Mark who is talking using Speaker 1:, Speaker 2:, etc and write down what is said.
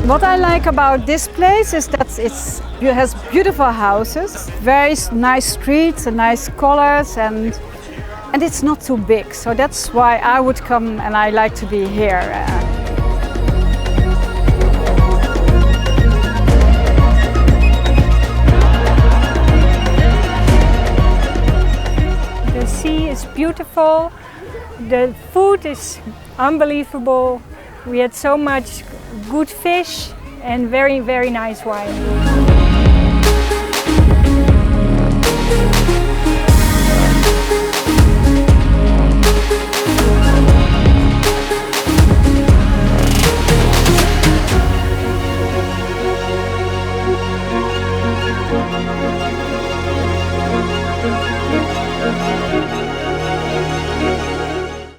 Speaker 1: What I like about this place is that it has beautiful houses, very nice streets and nice colors, and it's not too big. So that's why I would come and I like to be here.
Speaker 2: The sea is beautiful, the food is unbelievable. We had so much good fish and very, very nice wine.